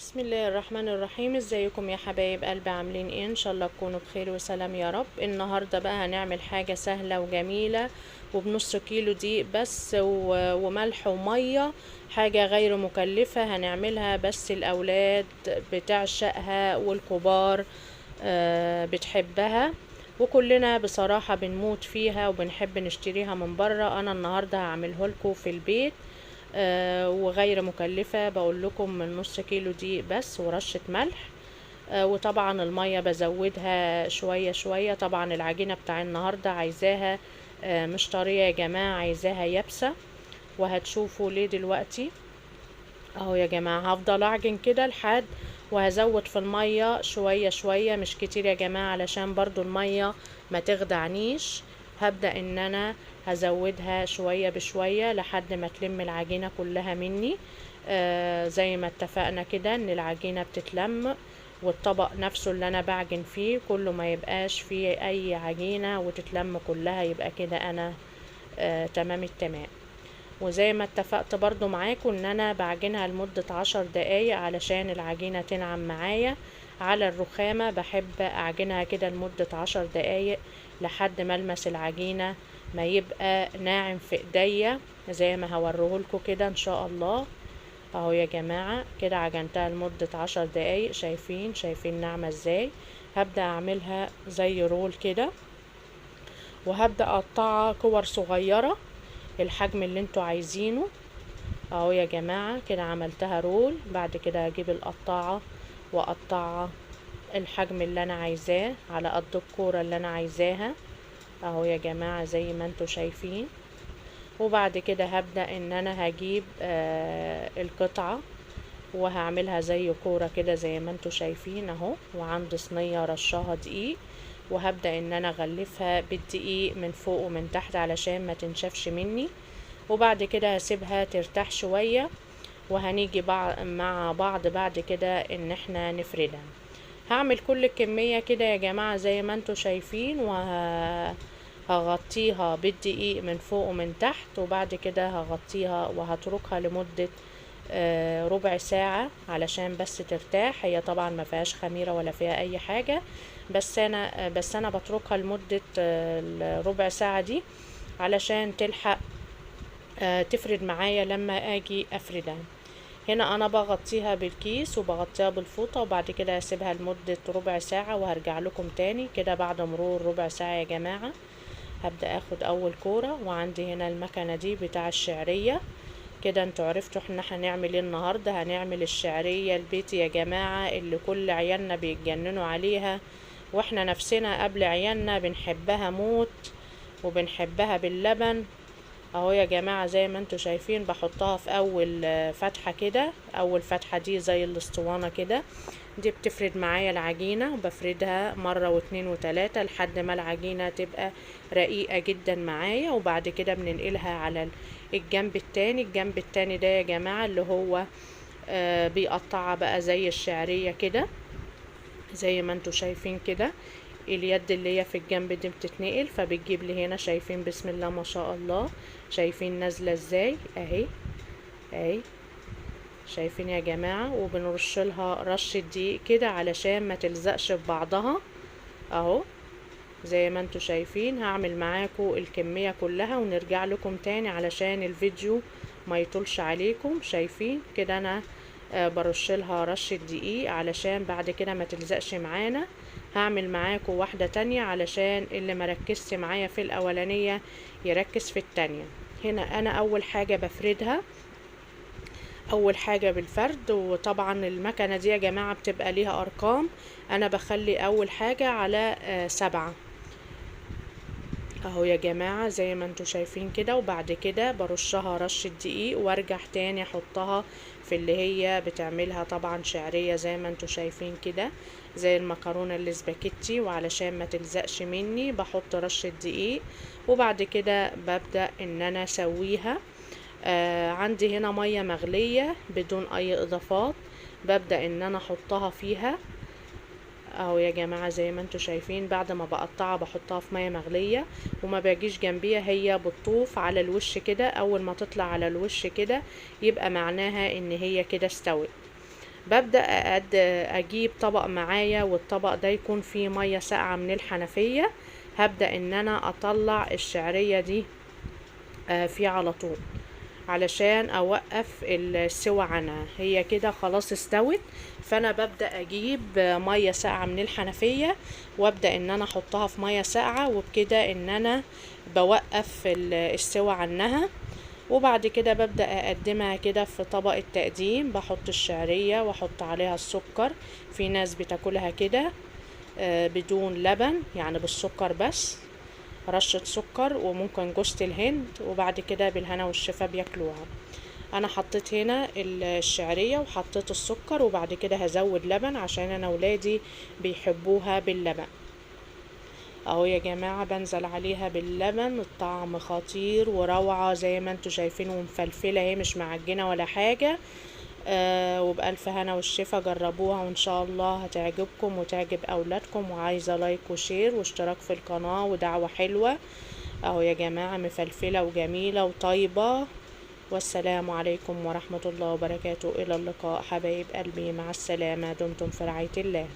بسم الله الرحمن الرحيم. ازيكم يا حبايب قلبي؟ عاملين ايه؟ ان شاء الله تكونوا بخير وسلام يا رب. النهارده بقى هنعمل حاجه سهله وجميله وبنص كيلو دقيق بس وملح وميه، حاجه غير مكلفه هنعملها، بس الاولاد بتعشقها والكبار بتحبها، وكلنا بصراحه بنموت فيها وبنحب نشتريها من بره. انا النهارده هعمله لكم في البيت وغير مكلفة. بقول لكم من نص كيلو دقيق بس ورشة ملح، وطبعا المية بزودها شوية شوية. طبعا العجينة بتاع النهاردة عايزاها مش طرية يا جماعة، عايزاها يابسة، وهتشوفوا ليه دلوقتي. اهو يا جماعة هفضل اعجن كده لحد، وهزود في المية شوية شوية مش كتير يا جماعة، علشان برضو المية ما تخدعنيش. هبدأ ان انا هزودها شوية بشوية لحد ما تلم العجينة كلها مني. زي ما اتفقنا كده ان العجينة بتتلم، والطبق نفسه اللي انا بعجن فيه كله ما يبقاش فيه اي عجينة وتتلم كلها، يبقى كده انا تمام التمام. وزي ما اتفقت برضو معاكم ان انا بعجنها لمدة 10 دقايق علشان العجينة تنعم معايا على الرخامة. بحب اعجنها كده لمدة 10 دقايق لحد ما المس العجينة ما يبقى ناعم في ايديا، زي ما هوريهولكوا كده ان شاء الله. اهو يا جماعة كده عجنتها لمدة 10 دقايق، شايفين ناعمة ازاي. هبدأ اعملها زي رول كده، وهبدأ اقطعها كور صغيرة الحجم اللي انتوا عايزينه. اهو يا جماعة كده عملتها رول. بعد كده هجيب القطاعة واقطعها الحجم اللي انا عايزاه على قد الكورة اللي انا عايزاها. اهو يا جماعة زي ما انتوا شايفين. وبعد كده هبدأ ان انا هجيب القطعة وهعملها زي كورة كده زي ما انتوا شايفين اهو. وعندي صينية رشاها دقيق، وهبدأ ان انا اغلفها بالدقيق من فوق ومن تحت علشان ما تنشفش مني. وبعد كده هسيبها ترتاح شوية، وهنيجي مع بعض بعد كده ان احنا نفردها. هعمل كل الكمية كده يا جماعة زي ما انتوا شايفين، وهغطيها بالدقيق من فوق ومن تحت. وبعد كده هغطيها وهتركها لمدة ربع ساعة علشان بس ترتاح. هي طبعا ما فيهاش خميرة ولا فيها اي حاجة، بس انا بتركها لمدة الربع ساعة دي علشان تلحق تفرد معايا لما اجي افردها. هنا انا بغطيها بالكيس وبغطيها بالفوطة، وبعد كده هسيبها لمدة ربع ساعة وهرجع لكم تاني كده بعد مرور ربع ساعة يا جماعة. هبدأ اخد اول كورة، وعندي هنا المكنة دي بتاع الشعرية. كده انتوا عرفتوا احنا هنعمل ايه النهاردة. هنعمل الشعرية البيتي يا جماعة اللي كل عيالنا بيتجننوا عليها، واحنا نفسنا قبل عيالنا بنحبها موت وبنحبها باللبن. اهو يا جماعة زي ما انتوا شايفين بحطها في اول فتحة كده. اول فتحة دي زي الاسطوانة كده، دي بتفرد معايا العجينة، وبفردها مرة واتنين وتلاتة لحد ما العجينة تبقى رقيقة جدا معايا. وبعد كده بننقلها على الجنب التاني. الجنب التاني ده يا جماعة اللي هو بيقطعها بقى زي الشعرية كده زي ما انتوا شايفين كده. اليد اللي هي في الجنب دي بتتنقل، فبتجيب لي هنا. شايفين بسم الله ما شاء الله، شايفين نازله ازاي اهي اهي. شايفين يا جماعه؟ وبنرش لها رشه دقيق كده علشان ما تلزقش في بعضها اهو زي ما انتوا شايفين. هعمل معاكم الكميه كلها ونرجع لكم تاني علشان الفيديو ما يطولش عليكم. شايفين كده انا برش لها رشه دقيق علشان بعد كده ما تلزقش معانا. هعمل معاكم واحدة تانية علشان اللي مركزش معايا في الاولانية يركز في التانية. هنا انا اول حاجة بفردها، اول حاجة بالفرد. وطبعا المكنة دي يا جماعة بتبقى ليها ارقام، انا بخلي اول حاجة على 7 اهو يا جماعة زي ما انتوا شايفين كده. وبعد كده برشها رشة دقيق وارجع تاني احطها في اللي هي بتعملها طبعا شعرية زي ما انتوا شايفين كده زي المكرونة الاسباجيتي. وعلشان ما تلزقش مني بحط رشة دقيق، وبعد كده ببدأ ان انا اسويها. عندي هنا مية مغلية بدون اي اضافات، ببدأ ان انا احطها فيها اهو يا جماعة زي ما انتوا شايفين. بعد ما بقطعها بحطها في مية مغلية، وما باجيش جنبيها، هي بتطوف على الوش كده. اول ما تطلع على الوش كده يبقى معناها ان هي كده استوت. ببدأ اجيب طبق معايا، والطبق ده يكون فيه مية ساقعة من الحنفية. هبدأ ان انا اطلع الشعرية دي فيه على طول، علشان اوقف السوى عنها. هي كده خلاص استوت، فانا ببدأ اجيب مية ساقعة من الحنفية، وابدأ ان انا احطها في مية ساقعة، وبكده ان انا بوقف السوى عنها. وبعد كده ببدأ اقدمها كده في طبق التقديم، بحط الشعرية واحط عليها السكر. في ناس بتاكلها كده بدون لبن، يعني بالسكر بس، رشة سكر وممكن جوزة الهند، وبعد كده بالهنا والشفا بياكلوها. انا حطيت هنا الشعرية وحطيت السكر، وبعد كده هزود لبن عشان انا ولادي بيحبوها باللبن. اهو يا جماعة بنزل عليها باللبن، الطعم خطير وروعة زي ما انتوا شايفين، ومفلفلة اهي، مش معجنة ولا حاجة. وبألف هنا والشفا، جربوها وان شاء الله هتعجبكم وتعجب اولادكم. وعايزة لايك وشير واشتراك في القناة ودعوة حلوة. اهو يا جماعة مفلفلة وجميلة وطيبة. والسلام عليكم ورحمة الله وبركاته. إلى اللقاء حبايب قلبي، مع السلامة، دمتم في رعاية الله.